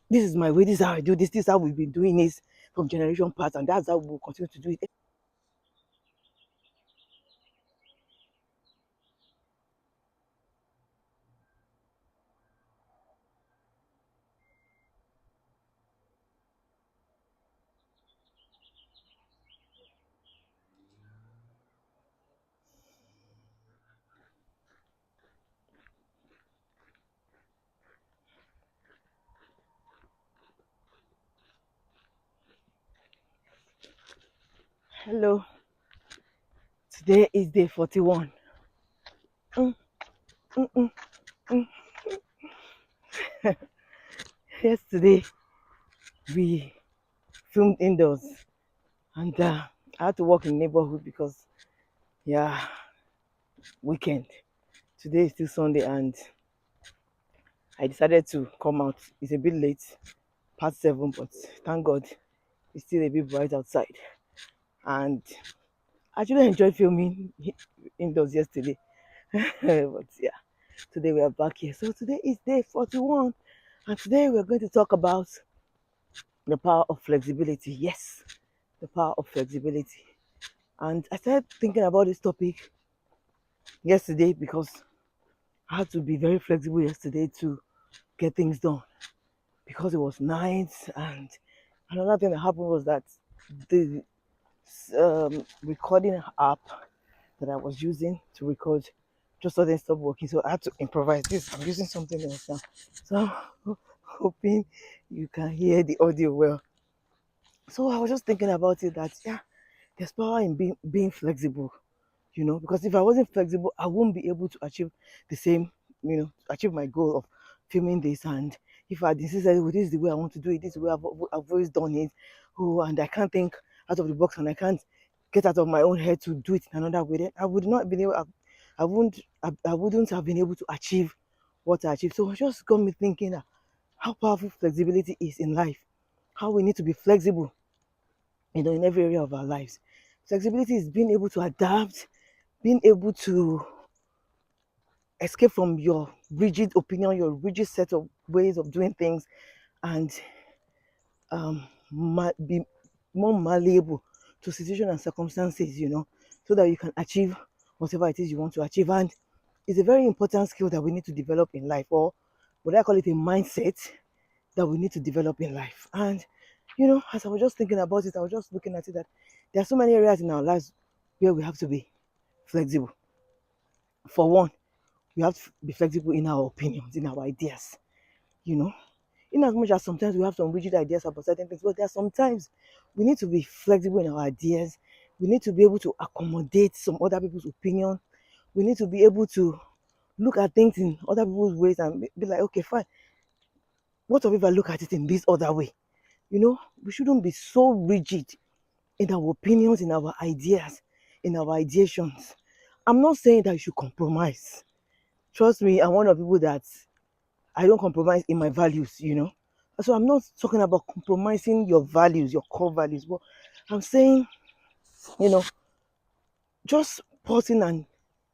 This is my way, this is how I do this is how we've been doing this from generation past, and that's how we'll continue to do it. Hello, today is day 41. Mm, mm, mm, mm. Yesterday we filmed indoors, and I had to work in neighborhood because, yeah, weekend. Today is still Sunday, and I decided to come out. It's a bit late, past 7, but thank God it's still a bit bright outside. And I actually enjoyed filming indoors yesterday. But yeah, today we are back here. So today is day 41, and today we're going to talk about the power of flexibility. Yes, the power of flexibility. And I started thinking about this topic yesterday because I had to be very flexible yesterday to get things done because it was night. And another thing that happened was that the recording app that I was using to record just suddenly stopped working. So I had to improvise this. I'm using something else now. So I'm hoping you can hear the audio well. So I was just thinking about it that, yeah, there's power in being flexible, because if I wasn't flexible, I wouldn't be able to achieve the same, achieve my goal of filming this. And if I decided, well, this is the way I want to do it, this is the way I've always done it, oh, and I can't think out of the box, and I can't get out of my own head to do it in another way, then I would not be able, I wouldn't have been able to achieve what I achieved. So it just got me thinking that how powerful flexibility is in life, how we need to be flexible, in every area of our lives. Flexibility is being able to adapt, being able to escape from your rigid opinion, your rigid set of ways of doing things, and be more malleable to situation and circumstances, so that you can achieve whatever it is you want to achieve. And it's a very important skill that we need to develop in life, or what I call it, a mindset that we need to develop in life. And as I was just thinking about it, I was just looking at it that there are so many areas in our lives where we have to be flexible. For one, we have to be flexible in our opinions, in our ideas, you know. In as much as sometimes we have some rigid ideas about certain things, but there are sometimes we need to be flexible in our ideas. We need to be able to accommodate some other people's opinion. We need to be able to look at things in other people's ways and be like, okay, fine. What if I look at it in this other way? We shouldn't be so rigid in our opinions, in our ideas, in our ideations. I'm not saying that you should compromise. Trust me, I'm one of the people that I don't compromise in my values. So I'm not talking about compromising your values, your core values, but I'm saying, you know, just pausing and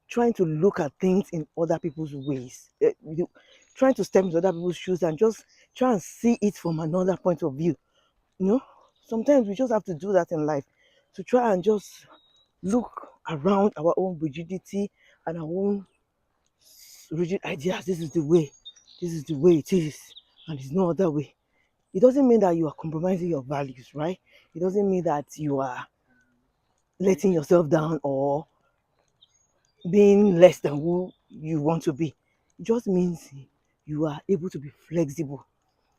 trying to look at things in other people's ways. Trying to step into other people's shoes and just try and see it from another point of view. You know, sometimes we just have to do that in life to try and just look around our own rigidity and our own rigid ideas. This is the way it is, and there's no other way. It doesn't mean that you are compromising your values, right? It doesn't mean that you are letting yourself down or being less than who you want to be. It just means you are able to be flexible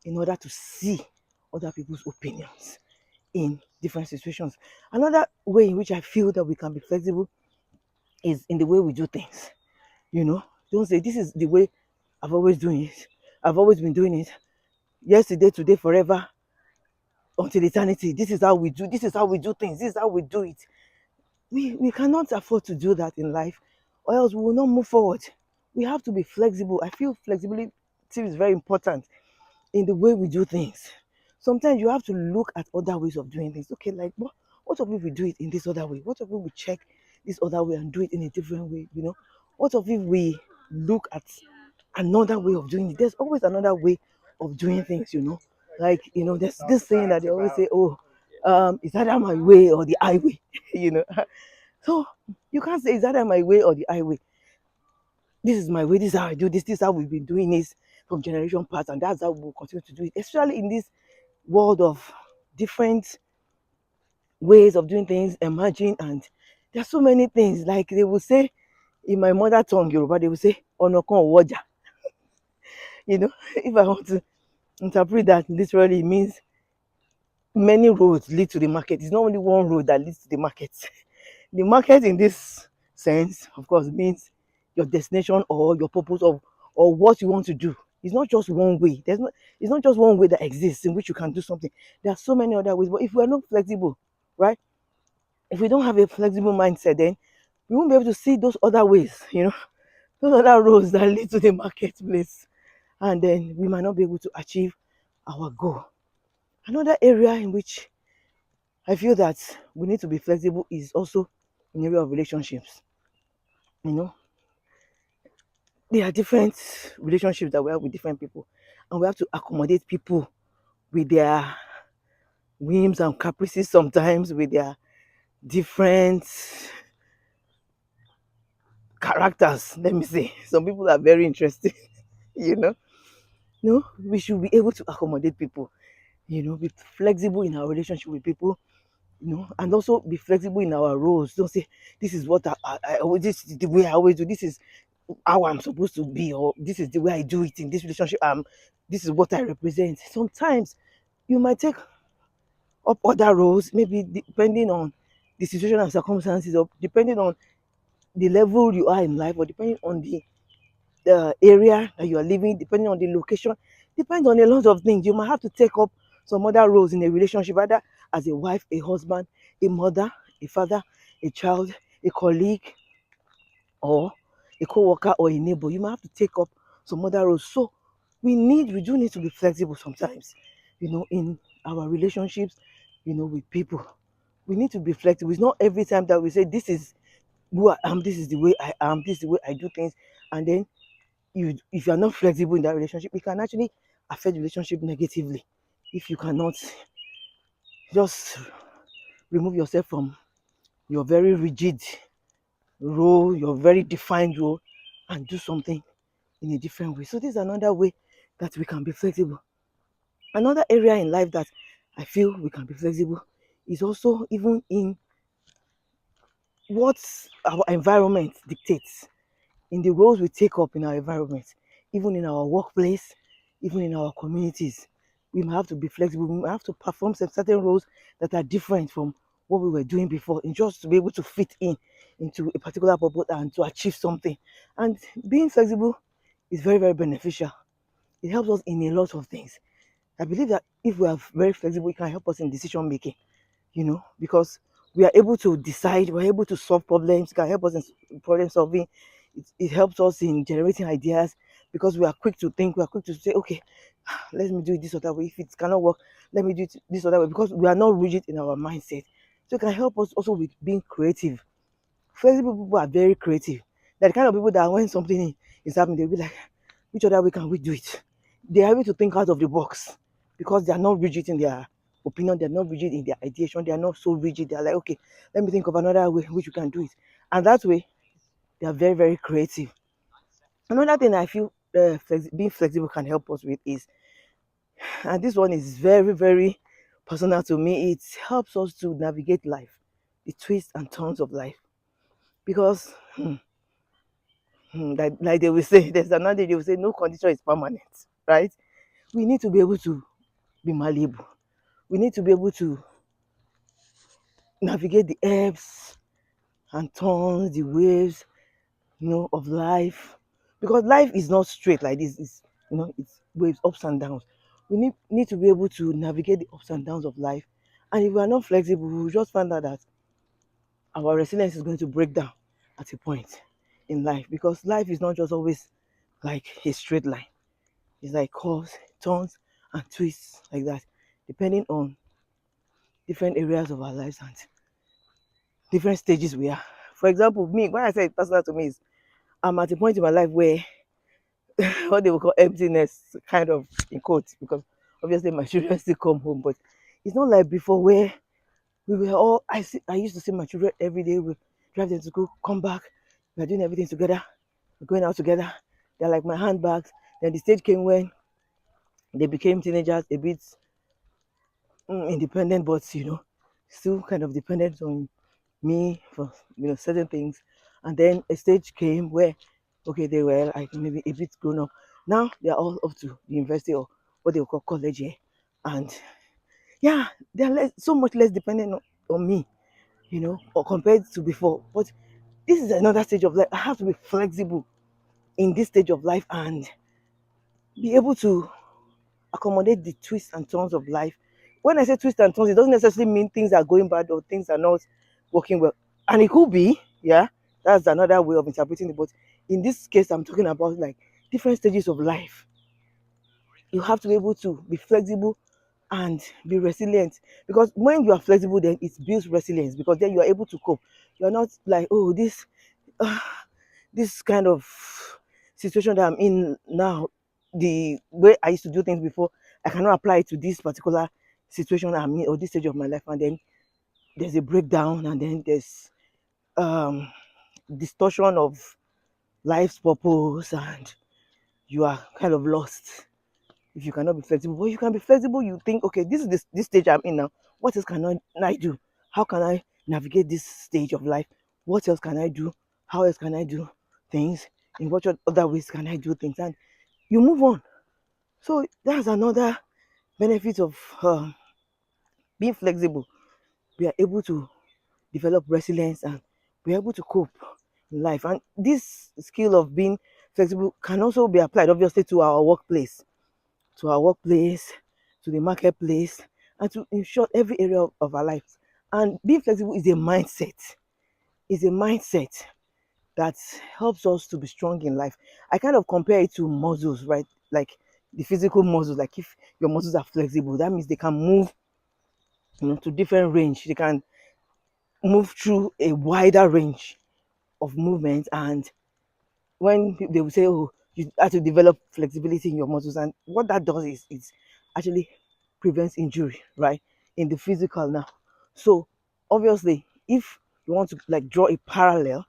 in order to see other people's opinions in different situations. Another way in which I feel that we can be flexible is in the way we do things. You know, don't say this is the way I've always doing it. I've always been doing it. Yesterday, today, forever, until eternity. This is how we do. This is how we do things. This is how we do it. We cannot afford to do that in life, or else we will not move forward. We have to be flexible. I feel flexibility is very important in the way we do things. Sometimes you have to look at other ways of doing things. Okay, like what if we do it in this other way? What if we check this other way and do it in a different way? What if we look at another way of doing it? There's always another way of doing things. Like, there's this saying that they always say, oh, is either my way or the highway, you know. So you can't say is either my way or the highway. This is my way, this is how I do this is how we've been doing this from generation past, and that's how we'll continue to do it, especially in this world of different ways of doing things emerging. And there's so many things, like they will say in my mother tongue Yoruba, they will say onokan waja. If I want to interpret that literally, it means many roads lead to the market. It's not only one road that leads to the market. The market in this sense, of course, means your destination or your purpose of or what you want to do. It's not just one way. It's not just one way that exists in which you can do something. There are so many other ways. But if we are not flexible, right? If we don't have a flexible mindset, then we won't be able to see those other ways, those other roads that lead to the marketplace. And then we might not be able to achieve our goal. Another area in which I feel that we need to be flexible is also in the area of relationships. You know, there are different relationships that we have with different people, and we have to accommodate people with their whims and caprices, sometimes with their different characters. Let me say, some people are very interesting, you know. No, we should be able to accommodate people, be flexible in our relationship with people, and also be flexible in our roles. Don't say this is what this is the way I always do. This is how I'm supposed to be, or this is the way I do it in this relationship. This is what I represent. Sometimes you might take up other roles, maybe depending on the situation and circumstances, or depending on the level you are in life, or depending on the area that you are living, depending on the location, depends on a lot of things. You might have to take up some other roles in a relationship, either as a wife, a husband, a mother, a father, a child, a colleague, or a co-worker or a neighbor. You might have to take up some other roles. So we do need to be flexible sometimes, in our relationships, with people. We need to be flexible. It's not every time that we say this is who I am, this is the way I am, this is the way I do things, and then if you are not flexible in that relationship, it can actually affect the relationship negatively. If you cannot just remove yourself from your very rigid role, your very defined role, and do something in a different way. So this is another way that we can be flexible. Another area in life that I feel we can be flexible is also even in what our environment dictates, in the roles we take up in our environment, even in our workplace, even in our communities. We might have to be flexible. We might have to perform some certain roles that are different from what we were doing before, and just to be able to fit in into a particular purpose and to achieve something. And being flexible is very, very beneficial. It helps us in a lot of things. I believe that if we are very flexible, it can help us in decision making, because we are able to decide, we're able to solve problems, it can help us in problem solving. It helps us in generating ideas because we are quick to think, we are quick to say, okay, let me do it this other way. If it cannot work, let me do it this other way, because we are not rigid in our mindset. So it can help us also with being creative. Flexible people are very creative. They're the kind of people that when something is happening, they'll be like, which other way can we do it? They are able to think out of the box because they are not rigid in their opinion, they're not rigid in their ideation, they are not so rigid. They're like, okay, let me think of another way which we can do it. And that way, they are very, very creative. Another thing I feel being flexible can help us with is, and this one is very, very personal to me, it helps us to navigate life, the twists and turns of life. Because, like they will say, there's another they will say, no condition is permanent, right? We need to be able to be malleable. We need to be able to navigate the ebbs and turns, the waves, of life. Because life is not straight like this. It's waves, ups and downs. We need to be able to navigate the ups and downs of life. And if we are not flexible, we will just find out that our resilience is going to break down at a point in life. Because life is not just always like a straight line. It's like curves, turns, and twists like that, depending on different areas of our lives and different stages we are. For example, me, when I say it personal to me, is I'm at a point in my life where what they will call emptiness, kind of in quotes, because Obviously, my children still come home, but it's not like before where we were all. I used to see my children every day. We drive them to school, come back. We're doing everything together. We're going out together. They're like my handbags. Then the stage came when they became teenagers, a bit independent, but still kind of dependent on me for certain things. And then a stage came where okay, they were like maybe a bit grown up. Now they are all up to the university or what they call college here, and yeah, they're so much less dependent on me, or compared to before. But this is another stage of life. I have to be flexible in this stage of life and be able to accommodate the twists and turns of life. When I say twists and turns, it doesn't necessarily mean things are going bad or things are not working well. And it could be, yeah, that's another way of interpreting it. But in this case, I'm talking about like different stages of life. You have to be able to be flexible and be resilient, because when you are flexible, then it builds resilience, because then you are able to cope. You're not like, oh, uh, this kind of situation that I'm in now, the way I used to do things before, I cannot apply it to this particular situation I'm in or this stage of my life. And then there's a breakdown, and then there's um, distortion of life's purpose, and you are kind of lost if you cannot be flexible. But you can be flexible. You think, okay, this is this stage I'm in now. What else can I do? How can I navigate this stage of life? What else can I do? How else can I do things? In what other ways can I do things? And you move on. So that's another benefit of being flexible. We are able to develop resilience and be able to cope in life. And this skill of being flexible can also be applied, obviously, to our workplace, to the marketplace, and to, in short, every area of our lives. And being flexible is a mindset. Is a mindset that helps us to be strong in life. I kind of compare it to muscles, right? Like the physical muscles. Like if your muscles are flexible, that means they can move, to different range. They can move through a wider range of movement. And when they will say, oh, you have to develop flexibility in your muscles, and what that does is it actually prevents injury, right? In the physical now. So obviously, if you want to like draw a parallel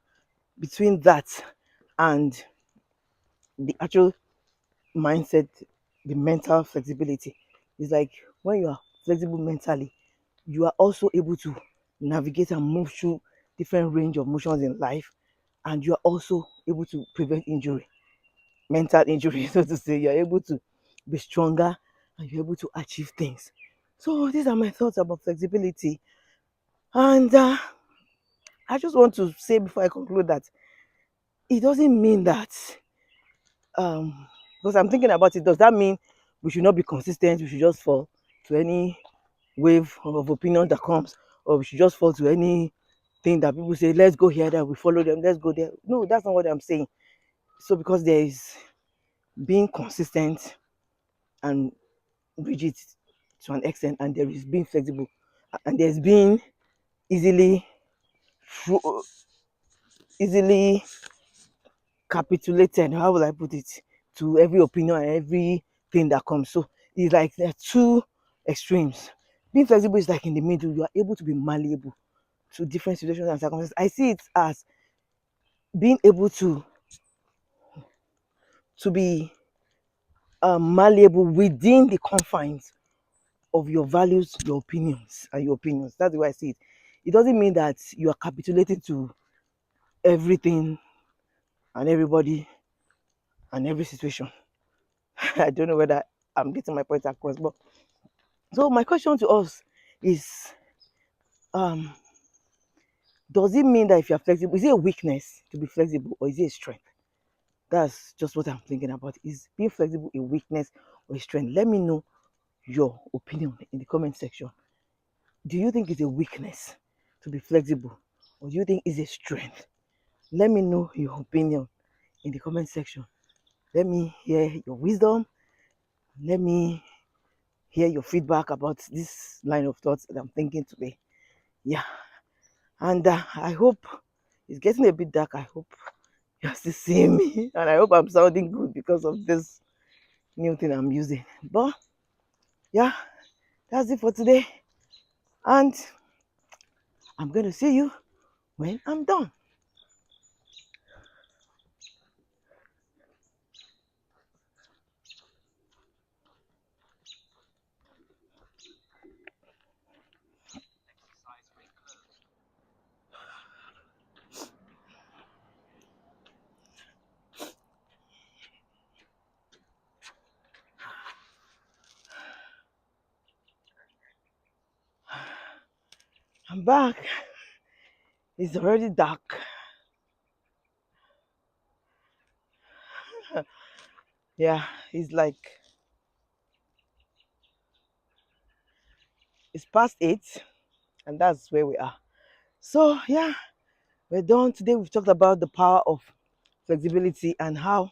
between that and the actual mindset, the mental flexibility, is like when you are flexible mentally, you are also able to navigate and move through different range of motions in life, and you are also able to prevent injury, mental injury, so to say. You're able to be stronger and you're able to achieve things. So these are my thoughts about flexibility. And I just want to say before I conclude that it doesn't mean that because I'm thinking about it, does that mean we should not be consistent? We should just fall to any wave of opinion that comes, or we should just fall to anything that people say, let's go here, that we follow them, let's go there. No, that's not what I'm saying. So because there is being consistent and rigid to an extent, and there is being flexible, and there's being easily easily capitulated, how will I put it, to every opinion and everything that comes. So it's like there are two extremes. Being flexible is like in the middle. You are able to be malleable to different situations and circumstances. I see it as being able to be malleable within the confines of your values, your opinions, and your opinions. That's the way I see it. It doesn't mean that you are capitulating to everything and everybody and every situation. I don't know whether I'm getting my point across, but so my question to us is, um, does it mean that if you're flexible, is it a weakness to be flexible, or is it a strength? That's just what I'm thinking about. Is being flexible a weakness or a strength? Let me know your opinion in the comment section. Do you think it's a weakness to be flexible, or do you think it's a strength? Let me know your opinion in the comment section. Let me hear your wisdom. Let me hear your feedback about this line of thoughts that I'm thinking today. Yeah, and I hope it's getting a bit dark. I hope you're still seeing me, and I hope I'm sounding good because of this new thing I'm using. But yeah, that's it for today. And I'm going to see you when I'm done. I'm back. It's already dark. Yeah, it's like it's past 8, and that's where we are. So, yeah, we're done. Today we've talked about the power of flexibility and how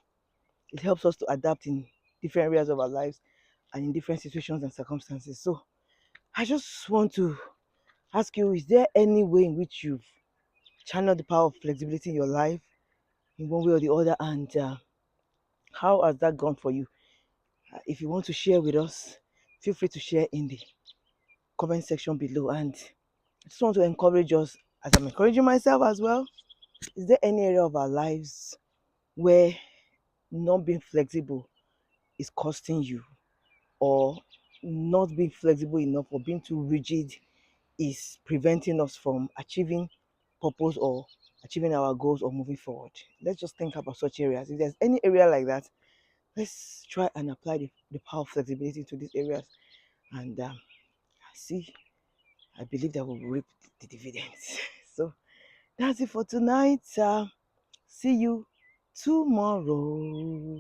it helps us to adapt in different areas of our lives and in different situations and circumstances. So, I just want to ask you, is there any way in which you've channeled the power of flexibility in your life in one way or the other? And how has that gone for you? If you want to share with us, feel free to share in the comment section below. And I just want to encourage us, as I'm encouraging myself as well. Is there any area of our lives where not being flexible is costing you, or not being flexible enough or being too rigid is preventing us from achieving purpose or achieving our goals or moving forward? Let's just think about such areas. If there's any area like that, let's try and apply the power of flexibility to these areas. And I believe that we'll reap the dividends. So that's it for tonight. See you tomorrow.